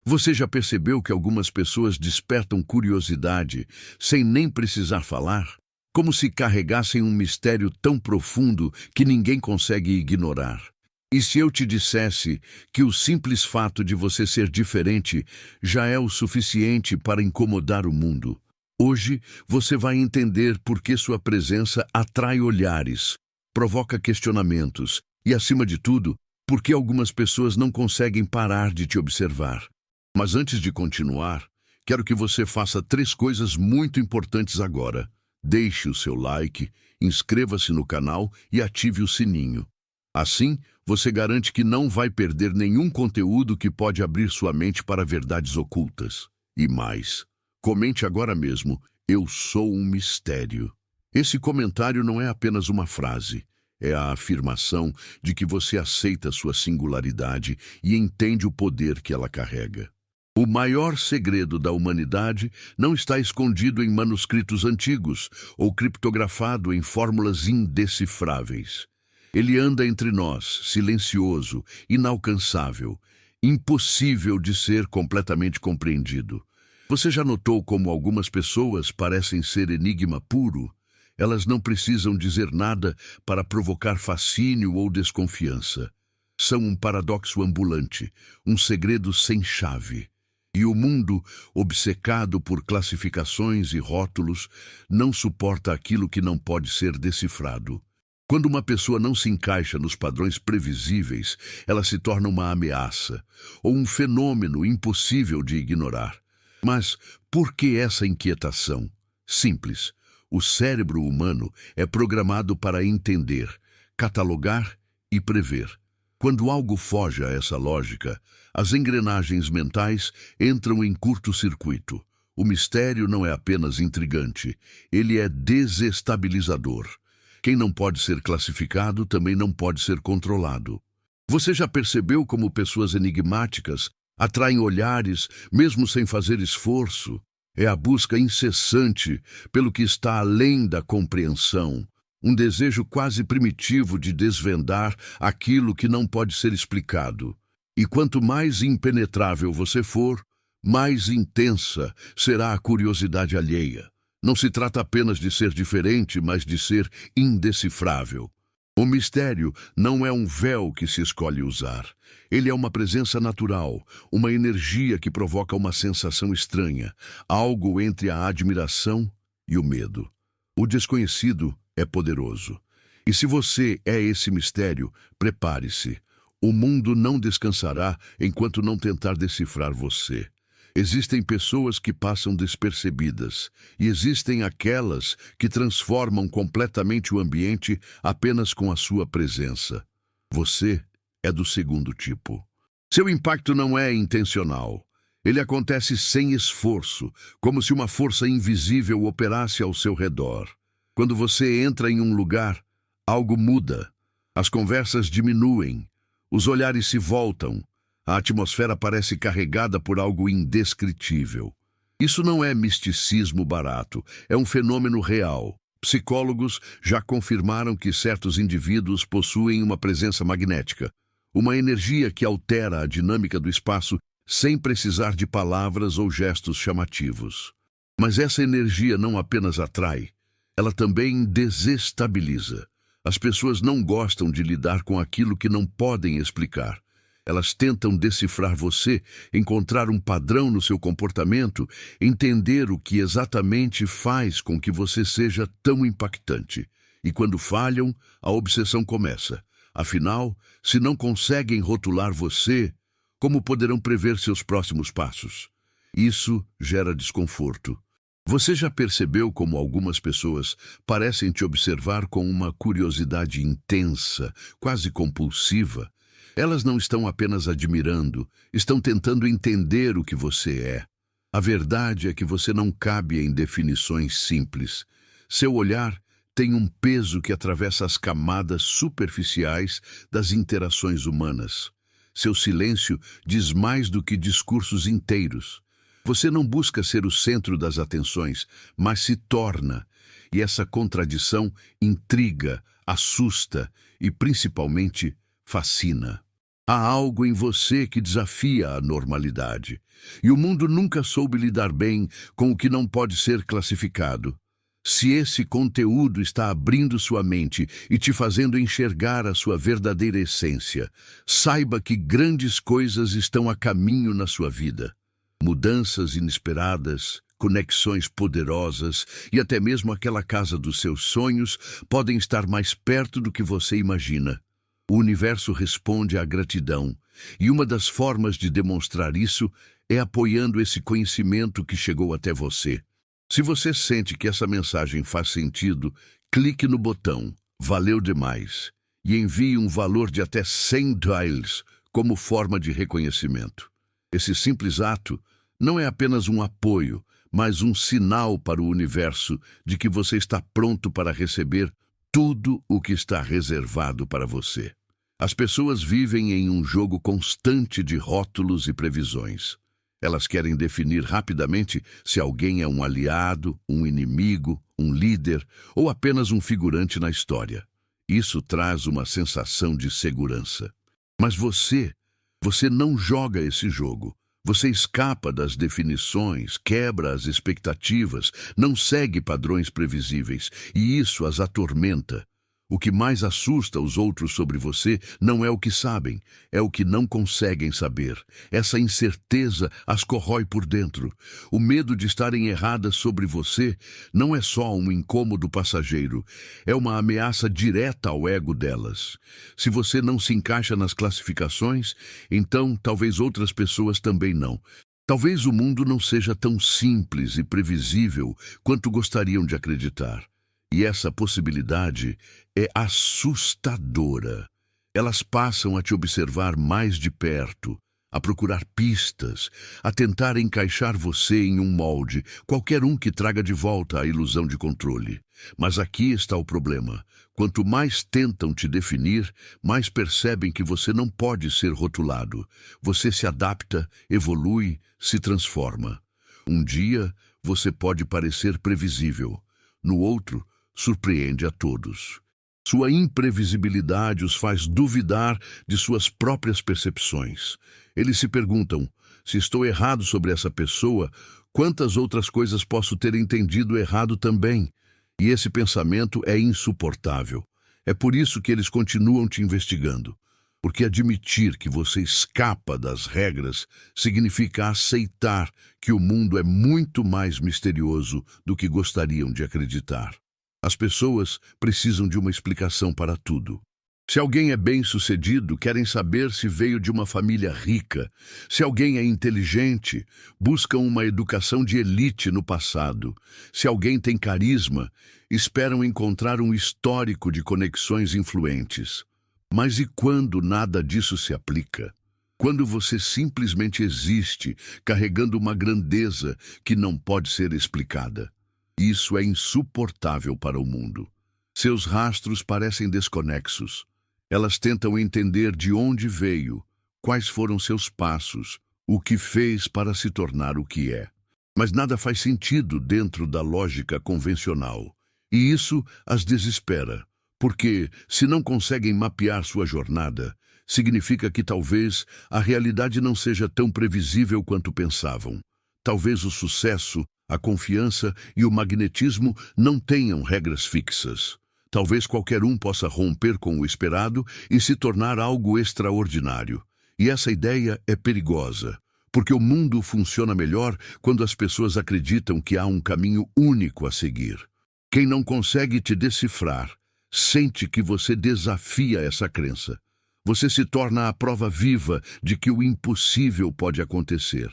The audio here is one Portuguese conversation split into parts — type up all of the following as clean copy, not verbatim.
Você já percebeu que algumas pessoas despertam curiosidade sem nem precisar falar? Como se carregassem um mistério tão profundo que ninguém consegue ignorar. E se eu te dissesse que o simples fato de você ser diferente já é o suficiente para incomodar o mundo? Hoje você vai entender por que sua presença atrai olhares, provoca questionamentos e, acima de tudo, por que algumas pessoas não conseguem parar de te observar. Mas antes de continuar, quero que você faça 3 coisas muito importantes agora. Deixe o seu like, inscreva-se no canal e ative o sininho. Assim, você garante que não vai perder nenhum conteúdo que pode abrir sua mente para verdades ocultas. E mais, comente agora mesmo: eu sou um mistério. Esse comentário não é apenas uma frase, é a afirmação de que você aceita sua singularidade e entende o poder que ela carrega. O maior segredo da humanidade não está escondido em manuscritos antigos ou criptografado em fórmulas indecifráveis. Ele anda entre nós, silencioso, inalcançável, impossível de ser completamente compreendido. Você já notou como algumas pessoas parecem ser enigma puro? Elas não precisam dizer nada para provocar fascínio ou desconfiança. São um paradoxo ambulante, um segredo sem chave. E o mundo, obcecado por classificações e rótulos, não suporta aquilo que não pode ser decifrado. Quando uma pessoa não se encaixa nos padrões previsíveis, ela se torna uma ameaça, ou um fenômeno impossível de ignorar. Mas por que essa inquietação? Simples. O cérebro humano é programado para entender, catalogar e prever. Quando algo foge a essa lógica, as engrenagens mentais entram em curto-circuito. O mistério não é apenas intrigante, ele é desestabilizador. Quem não pode ser classificado também não pode ser controlado. Você já percebeu como pessoas enigmáticas atraem olhares mesmo sem fazer esforço? É a busca incessante pelo que está além da compreensão. Um desejo quase primitivo de desvendar aquilo que não pode ser explicado. E quanto mais impenetrável você for, mais intensa será a curiosidade alheia. Não se trata apenas de ser diferente, mas de ser indecifrável. O mistério não é um véu que se escolhe usar. Ele é uma presença natural, uma energia que provoca uma sensação estranha, algo entre a admiração e o medo. O desconhecido é poderoso. E se você é esse mistério, prepare-se. O mundo não descansará enquanto não tentar decifrar você. Existem pessoas que passam despercebidas, e existem aquelas que transformam completamente o ambiente apenas com a sua presença. Você é do segundo tipo. Seu impacto não é intencional. Ele acontece sem esforço, como se uma força invisível operasse ao seu redor. Quando você entra em um lugar, algo muda. As conversas diminuem, os olhares se voltam. A atmosfera parece carregada por algo indescritível. Isso não é misticismo barato, é um fenômeno real. Psicólogos já confirmaram que certos indivíduos possuem uma presença magnética, uma energia que altera a dinâmica do espaço sem precisar de palavras ou gestos chamativos. Mas essa energia não apenas atrai, ela também desestabiliza. As pessoas não gostam de lidar com aquilo que não podem explicar. Elas tentam decifrar você, encontrar um padrão no seu comportamento, entender o que exatamente faz com que você seja tão impactante. E quando falham, a obsessão começa. Afinal, se não conseguem rotular você, como poderão prever seus próximos passos? Isso gera desconforto. Você já percebeu como algumas pessoas parecem te observar com uma curiosidade intensa, quase compulsiva? Elas não estão apenas admirando, estão tentando entender o que você é. A verdade é que você não cabe em definições simples. Seu olhar tem um peso que atravessa as camadas superficiais das interações humanas. Seu silêncio diz mais do que discursos inteiros. Você não busca ser o centro das atenções, mas se torna. E essa contradição intriga, assusta e, principalmente, fascina. Há algo em você que desafia a normalidade. E o mundo nunca soube lidar bem com o que não pode ser classificado. Se esse conteúdo está abrindo sua mente e te fazendo enxergar a sua verdadeira essência, saiba que grandes coisas estão a caminho na sua vida. Mudanças inesperadas, conexões poderosas e até mesmo aquela casa dos seus sonhos podem estar mais perto do que você imagina. O universo responde à gratidão, e uma das formas de demonstrar isso é apoiando esse conhecimento que chegou até você. Se você sente que essa mensagem faz sentido, clique no botão "Valeu demais" e envie um valor de até $100 como forma de reconhecimento. Esse simples ato não é apenas um apoio, mas um sinal para o universo de que você está pronto para receber tudo o que está reservado para você. As pessoas vivem em um jogo constante de rótulos e previsões. Elas querem definir rapidamente se alguém é um aliado, um inimigo, um líder ou apenas um figurante na história. Isso traz uma sensação de segurança. Mas você não joga esse jogo. Você escapa das definições, quebra as expectativas, não segue padrões previsíveis, e isso as atormenta. O que mais assusta os outros sobre você não é o que sabem, é o que não conseguem saber. Essa incerteza as corrói por dentro. O medo de estarem erradas sobre você não é só um incômodo passageiro, é uma ameaça direta ao ego delas. Se você não se encaixa nas classificações, então talvez outras pessoas também não. Talvez o mundo não seja tão simples e previsível quanto gostariam de acreditar. E essa possibilidade é assustadora. Elas passam a te observar mais de perto, a procurar pistas, a tentar encaixar você em um molde, qualquer um que traga de volta a ilusão de controle. Mas aqui está o problema. Quanto mais tentam te definir, mais percebem que você não pode ser rotulado. Você se adapta, evolui, se transforma. Um dia, você pode parecer previsível. No outro, surpreende a todos. Sua imprevisibilidade os faz duvidar de suas próprias percepções. Eles se perguntam: se estou errado sobre essa pessoa, quantas outras coisas posso ter entendido errado também? E esse pensamento é insuportável. É por isso que eles continuam te investigando. Porque admitir que você escapa das regras significa aceitar que o mundo é muito mais misterioso do que gostariam de acreditar. As pessoas precisam de uma explicação para tudo. Se alguém é bem-sucedido, querem saber se veio de uma família rica. Se alguém é inteligente, buscam uma educação de elite no passado. Se alguém tem carisma, esperam encontrar um histórico de conexões influentes. Mas e quando nada disso se aplica? Quando você simplesmente existe, carregando uma grandeza que não pode ser explicada? Isso é insuportável para o mundo. Seus rastros parecem desconexos. Elas tentam entender de onde veio, quais foram seus passos, o que fez para se tornar o que é. Mas nada faz sentido dentro da lógica convencional. E isso as desespera, porque, se não conseguem mapear sua jornada, significa que talvez a realidade não seja tão previsível quanto pensavam. Talvez o sucesso, a confiança e o magnetismo não tenham regras fixas. Talvez qualquer um possa romper com o esperado e se tornar algo extraordinário. E essa ideia é perigosa, porque o mundo funciona melhor quando as pessoas acreditam que há um caminho único a seguir. Quem não consegue te decifrar, sente que você desafia essa crença. Você se torna a prova viva de que o impossível pode acontecer.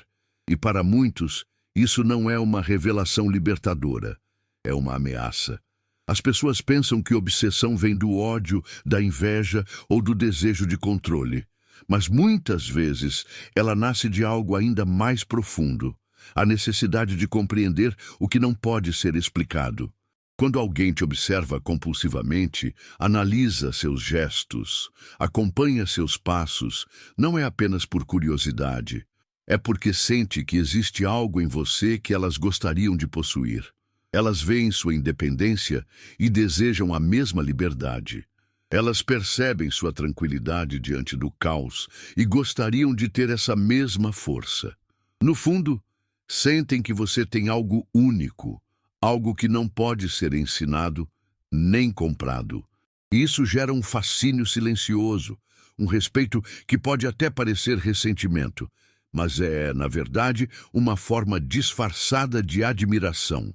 E para muitos, isso não é uma revelação libertadora, é uma ameaça. As pessoas pensam que obsessão vem do ódio, da inveja ou do desejo de controle. Mas muitas vezes ela nasce de algo ainda mais profundo, a necessidade de compreender o que não pode ser explicado. Quando alguém te observa compulsivamente, analisa seus gestos, acompanha seus passos, não é apenas por curiosidade. É porque sente que existe algo em você que elas gostariam de possuir. Elas veem sua independência e desejam a mesma liberdade. Elas percebem sua tranquilidade diante do caos e gostariam de ter essa mesma força. No fundo, sentem que você tem algo único, algo que não pode ser ensinado nem comprado. E isso gera um fascínio silencioso, um respeito que pode até parecer ressentimento, mas é, na verdade, uma forma disfarçada de admiração.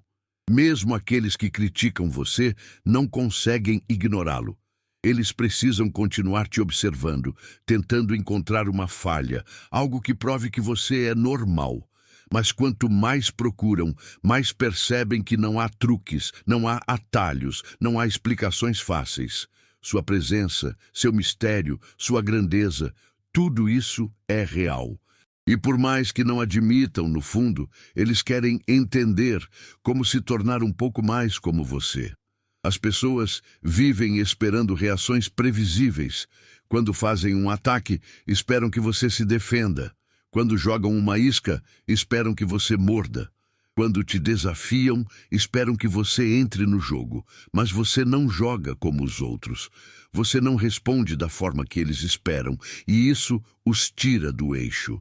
Mesmo aqueles que criticam você não conseguem ignorá-lo. Eles precisam continuar te observando, tentando encontrar uma falha, algo que prove que você é normal. Mas quanto mais procuram, mais percebem que não há truques, não há atalhos, não há explicações fáceis. Sua presença, seu mistério, sua grandeza, tudo isso é real. E por mais que não admitam, no fundo, eles querem entender como se tornar um pouco mais como você. As pessoas vivem esperando reações previsíveis. Quando fazem um ataque, esperam que você se defenda. Quando jogam uma isca, esperam que você morda. Quando te desafiam, esperam que você entre no jogo. Mas você não joga como os outros. Você não responde da forma que eles esperam, e isso os tira do eixo.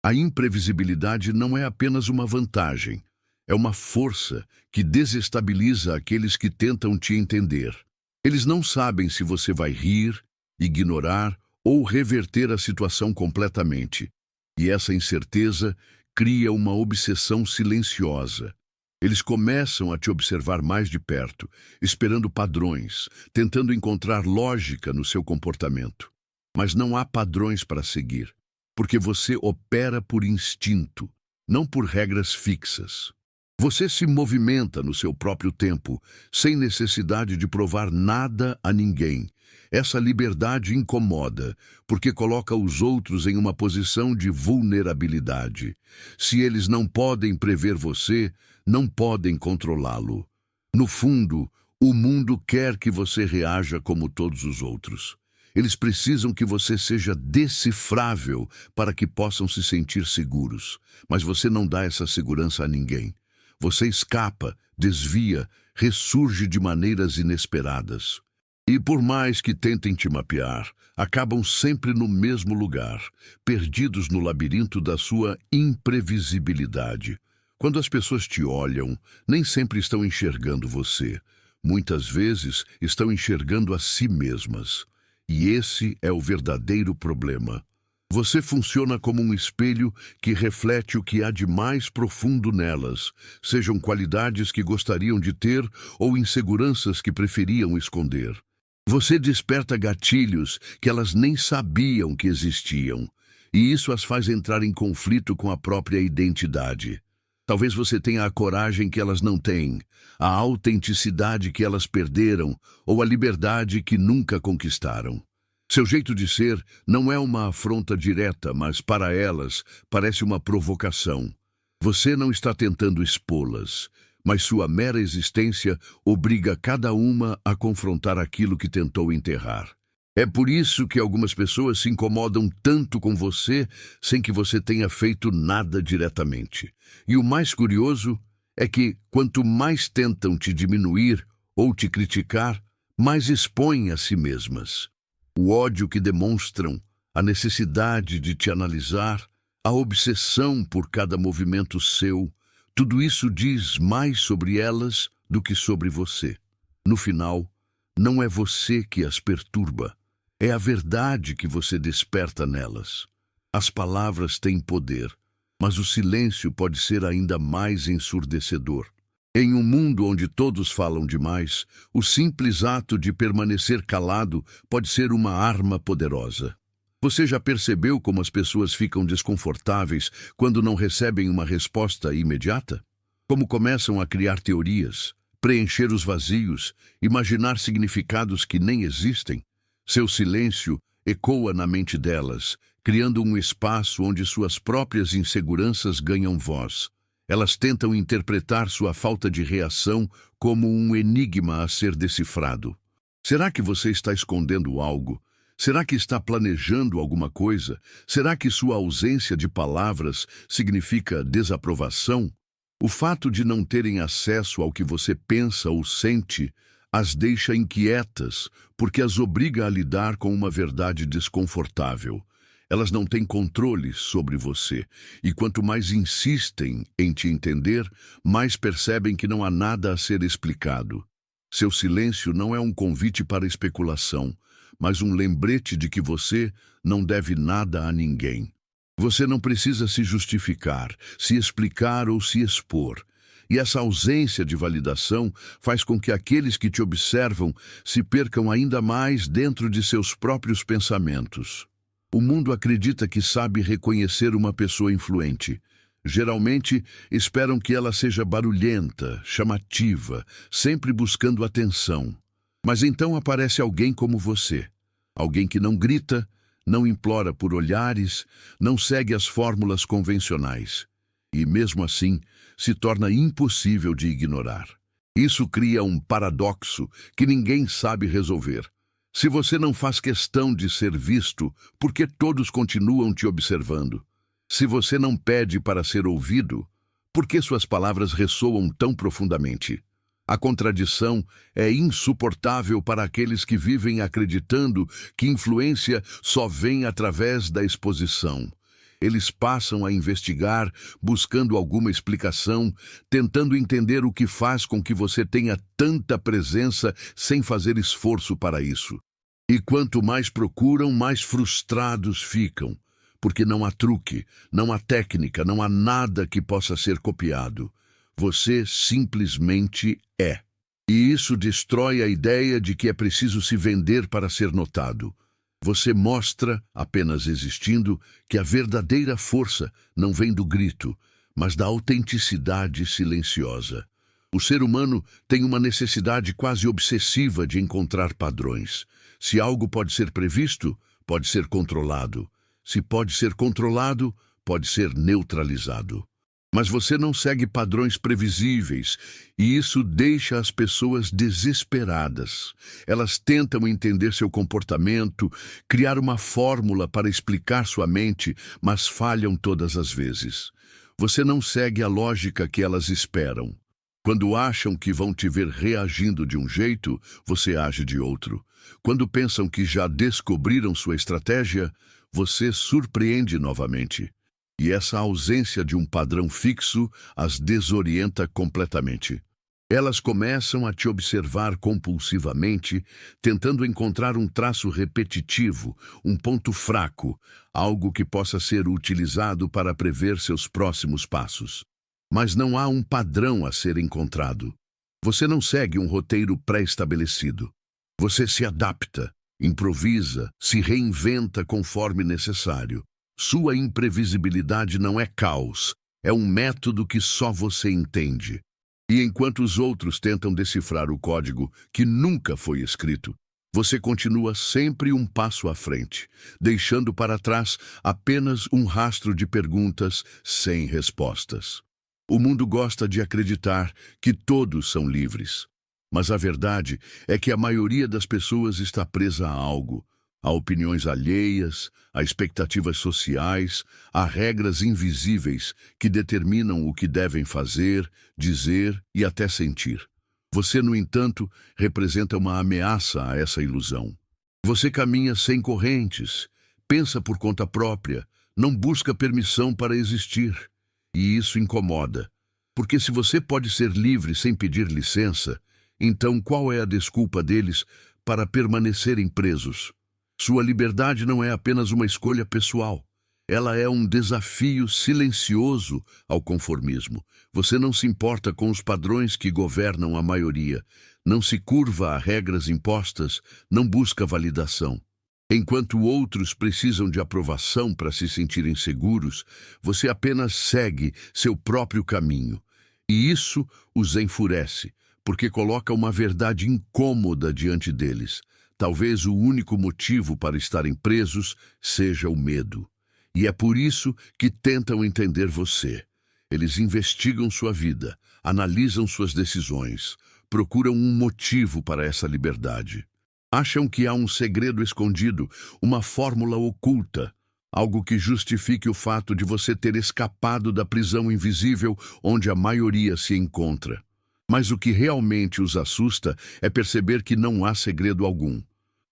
A imprevisibilidade não é apenas uma vantagem. É uma força que desestabiliza aqueles que tentam te entender. Eles não sabem se você vai rir, ignorar ou reverter a situação completamente. E essa incerteza cria uma obsessão silenciosa. Eles começam a te observar mais de perto, esperando padrões, tentando encontrar lógica no seu comportamento. Mas não há padrões para seguir, porque você opera por instinto, não por regras fixas. Você se movimenta no seu próprio tempo, sem necessidade de provar nada a ninguém. Essa liberdade incomoda, porque coloca os outros em uma posição de vulnerabilidade. Se eles não podem prever você, não podem controlá-lo. No fundo, o mundo quer que você reaja como todos os outros. Eles precisam que você seja decifrável para que possam se sentir seguros. Mas você não dá essa segurança a ninguém. Você escapa, desvia, ressurge de maneiras inesperadas. E por mais que tentem te mapear, acabam sempre no mesmo lugar, perdidos no labirinto da sua imprevisibilidade. Quando as pessoas te olham, nem sempre estão enxergando você. Muitas vezes estão enxergando a si mesmas. E esse é o verdadeiro problema. Você funciona como um espelho que reflete o que há de mais profundo nelas, sejam qualidades que gostariam de ter ou inseguranças que preferiam esconder. Você desperta gatilhos que elas nem sabiam que existiam, e isso as faz entrar em conflito com a própria identidade. Talvez você tenha a coragem que elas não têm, a autenticidade que elas perderam ou a liberdade que nunca conquistaram. Seu jeito de ser não é uma afronta direta, mas para elas parece uma provocação. Você não está tentando expô-las, mas sua mera existência obriga cada uma a confrontar aquilo que tentou enterrar. É por isso que algumas pessoas se incomodam tanto com você sem que você tenha feito nada diretamente. E o mais curioso é que, quanto mais tentam te diminuir ou te criticar, mais expõem a si mesmas. O ódio que demonstram, a necessidade de te analisar, a obsessão por cada movimento seu, tudo isso diz mais sobre elas do que sobre você. No final, não é você que as perturba, é a verdade que você desperta nelas. As palavras têm poder, mas o silêncio pode ser ainda mais ensurdecedor. Em um mundo onde todos falam demais, o simples ato de permanecer calado pode ser uma arma poderosa. Você já percebeu como as pessoas ficam desconfortáveis quando não recebem uma resposta imediata? Como começam a criar teorias, preencher os vazios, imaginar significados que nem existem? Seu silêncio ecoa na mente delas, criando um espaço onde suas próprias inseguranças ganham voz. Elas tentam interpretar sua falta de reação como um enigma a ser decifrado. Será que você está escondendo algo? Será que está planejando alguma coisa? Será que sua ausência de palavras significa desaprovação? O fato de não terem acesso ao que você pensa ou sente as deixa inquietas, porque as obriga a lidar com uma verdade desconfortável. Elas não têm controle sobre você, e quanto mais insistem em te entender, mais percebem que não há nada a ser explicado. Seu silêncio não é um convite para especulação, mas um lembrete de que você não deve nada a ninguém. Você não precisa se justificar, se explicar ou se expor. E essa ausência de validação faz com que aqueles que te observam se percam ainda mais dentro de seus próprios pensamentos. O mundo acredita que sabe reconhecer uma pessoa influente. Geralmente, esperam que ela seja barulhenta, chamativa, sempre buscando atenção. Mas então aparece alguém como você. Alguém que não grita, não implora por olhares, não segue as fórmulas convencionais. E mesmo assim, se torna impossível de ignorar. Isso cria um paradoxo que ninguém sabe resolver. Se você não faz questão de ser visto, por que todos continuam te observando? Se você não pede para ser ouvido, por que suas palavras ressoam tão profundamente? A contradição é insuportável para aqueles que vivem acreditando que influência só vem através da exposição. Eles passam a investigar, buscando alguma explicação, tentando entender o que faz com que você tenha tanta presença sem fazer esforço para isso. E quanto mais procuram, mais frustrados ficam, porque não há truque, não há técnica, não há nada que possa ser copiado. Você simplesmente é. E isso destrói a ideia de que é preciso se vender para ser notado. Você mostra, apenas existindo, que a verdadeira força não vem do grito, mas da autenticidade silenciosa. O ser humano tem uma necessidade quase obsessiva de encontrar padrões. Se algo pode ser previsto, pode ser controlado. Se pode ser controlado, pode ser neutralizado. Mas você não segue padrões previsíveis, e isso deixa as pessoas desesperadas. Elas tentam entender seu comportamento, criar uma fórmula para explicar sua mente, mas falham todas as vezes. Você não segue a lógica que elas esperam. Quando acham que vão te ver reagindo de um jeito, você age de outro. Quando pensam que já descobriram sua estratégia, você surpreende novamente. E essa ausência de um padrão fixo as desorienta completamente. Elas começam a te observar compulsivamente, tentando encontrar um traço repetitivo, um ponto fraco, algo que possa ser utilizado para prever seus próximos passos. Mas não há um padrão a ser encontrado. Você não segue um roteiro pré-estabelecido. Você se adapta, improvisa, se reinventa conforme necessário. Sua imprevisibilidade não é caos, é um método que só você entende. E enquanto os outros tentam decifrar o código que nunca foi escrito, você continua sempre um passo à frente, deixando para trás apenas um rastro de perguntas sem respostas. O mundo gosta de acreditar que todos são livres, mas a verdade é que a maioria das pessoas está presa a algo. Há opiniões alheias, há expectativas sociais, há regras invisíveis que determinam o que devem fazer, dizer e até sentir. Você, no entanto, representa uma ameaça a essa ilusão. Você caminha sem correntes, pensa por conta própria, não busca permissão para existir. E isso incomoda, porque se você pode ser livre sem pedir licença, então qual é a desculpa deles para permanecerem presos? Sua liberdade não é apenas uma escolha pessoal. Ela é um desafio silencioso ao conformismo. Você não se importa com os padrões que governam a maioria, não se curva a regras impostas, não busca validação. Enquanto outros precisam de aprovação para se sentirem seguros, você apenas segue seu próprio caminho. E isso os enfurece, porque coloca uma verdade incômoda diante deles. Talvez o único motivo para estarem presos seja o medo. E é por isso que tentam entender você. Eles investigam sua vida, analisam suas decisões, procuram um motivo para essa liberdade. Acham que há um segredo escondido, uma fórmula oculta, algo que justifique o fato de você ter escapado da prisão invisível onde a maioria se encontra. Mas o que realmente os assusta é perceber que não há segredo algum.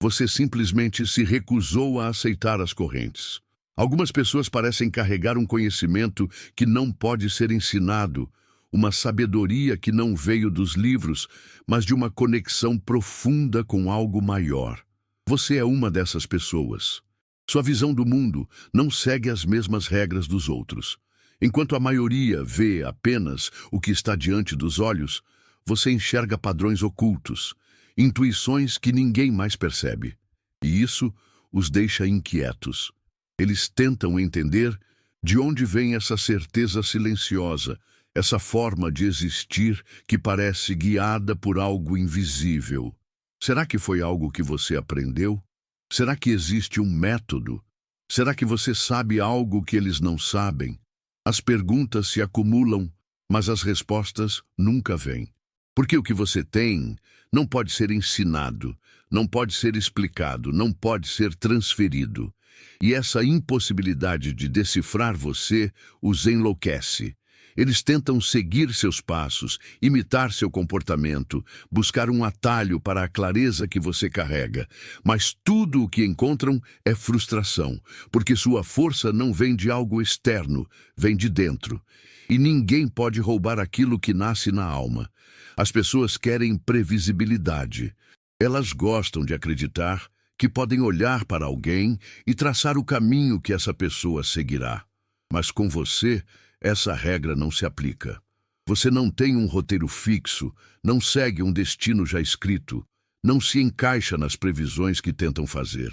Você simplesmente se recusou a aceitar as correntes. Algumas pessoas parecem carregar um conhecimento que não pode ser ensinado, uma sabedoria que não veio dos livros, mas de uma conexão profunda com algo maior. Você é uma dessas pessoas. Sua visão do mundo não segue as mesmas regras dos outros. Enquanto a maioria vê apenas o que está diante dos olhos, você enxerga padrões ocultos, intuições que ninguém mais percebe. E isso os deixa inquietos. Eles tentam entender de onde vem essa certeza silenciosa, essa forma de existir que parece guiada por algo invisível. Será que foi algo que você aprendeu? Será que existe um método? Será que você sabe algo que eles não sabem? As perguntas se acumulam, mas as respostas nunca vêm. Porque o que você tem não pode ser ensinado, não pode ser explicado, não pode ser transferido. E essa impossibilidade de decifrar você os enlouquece. Eles tentam seguir seus passos, imitar seu comportamento, buscar um atalho para a clareza que você carrega. Mas tudo o que encontram é frustração, porque sua força não vem de algo externo, vem de dentro. E ninguém pode roubar aquilo que nasce na alma. As pessoas querem previsibilidade. Elas gostam de acreditar que podem olhar para alguém e traçar o caminho que essa pessoa seguirá. Mas com você, essa regra não se aplica. Você não tem um roteiro fixo, não segue um destino já escrito, não se encaixa nas previsões que tentam fazer.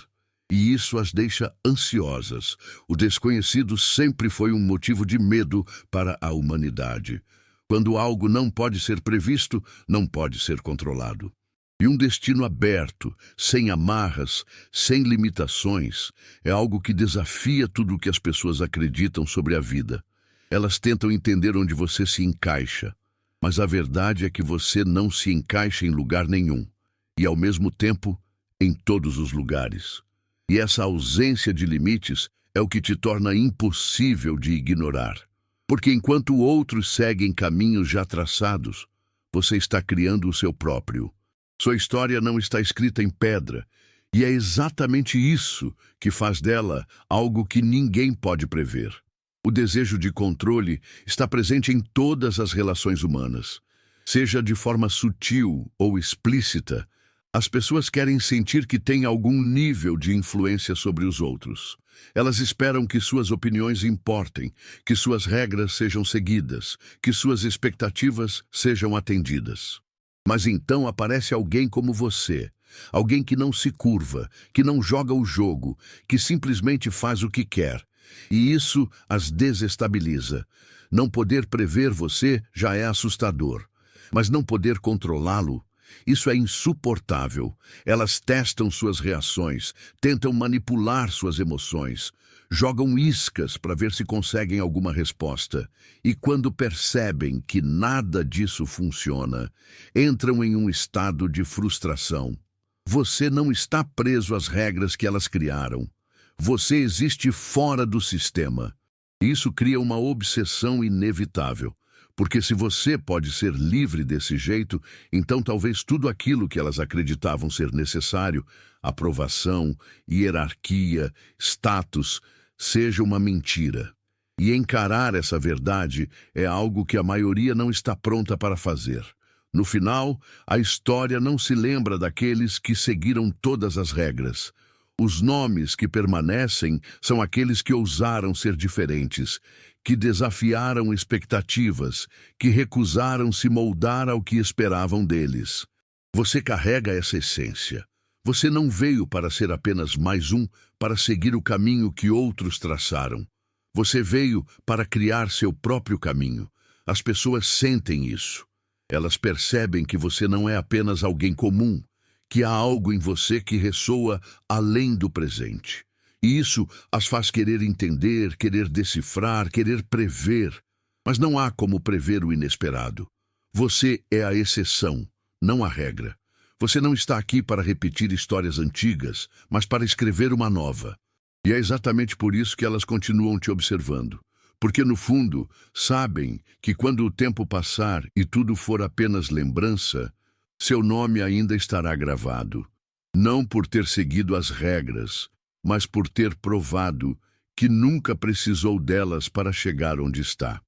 E isso as deixa ansiosas. O desconhecido sempre foi um motivo de medo para a humanidade. Quando algo não pode ser previsto, não pode ser controlado. E um destino aberto, sem amarras, sem limitações, é algo que desafia tudo o que as pessoas acreditam sobre a vida. Elas tentam entender onde você se encaixa, mas a verdade é que você não se encaixa em lugar nenhum, e ao mesmo tempo, em todos os lugares. E essa ausência de limites é o que te torna impossível de ignorar. Porque enquanto outros seguem caminhos já traçados, você está criando o seu próprio. Sua história não está escrita em pedra, e é exatamente isso que faz dela algo que ninguém pode prever. O desejo de controle está presente em todas as relações humanas. Seja de forma sutil ou explícita, as pessoas querem sentir que têm algum nível de influência sobre os outros. Elas esperam que suas opiniões importem, que suas regras sejam seguidas, que suas expectativas sejam atendidas. Mas então aparece alguém como você, alguém que não se curva, que não joga o jogo, que simplesmente faz o que quer. E isso as desestabiliza. Não poder prever você já é assustador, mas não poder controlá-lo, isso é insuportável. Elas testam suas reações, tentam manipular suas emoções, jogam iscas para ver se conseguem alguma resposta. E quando percebem que nada disso funciona, entram em um estado de frustração. Você não está preso às regras que elas criaram. Você existe fora do sistema. Isso cria uma obsessão inevitável. Porque se você pode ser livre desse jeito, então talvez tudo aquilo que elas acreditavam ser necessário, aprovação, hierarquia, status, seja uma mentira. E encarar essa verdade é algo que a maioria não está pronta para fazer. No final, a história não se lembra daqueles que seguiram todas as regras. Os nomes que permanecem são aqueles que ousaram ser diferentes, que desafiaram expectativas, que recusaram se moldar ao que esperavam deles. Você carrega essa essência. Você não veio para ser apenas mais um, para seguir o caminho que outros traçaram. Você veio para criar seu próprio caminho. As pessoas sentem isso. Elas percebem que você não é apenas alguém comum, que há algo em você que ressoa além do presente. E isso as faz querer entender, querer decifrar, querer prever. Mas não há como prever o inesperado. Você é a exceção, não a regra. Você não está aqui para repetir histórias antigas, mas para escrever uma nova. E é exatamente por isso que elas continuam te observando. porque no fundo sabem que quando o tempo passar e tudo for apenas lembrança, seu nome ainda estará gravado, não por ter seguido as regras, mas por ter provado que nunca precisou delas para chegar onde está.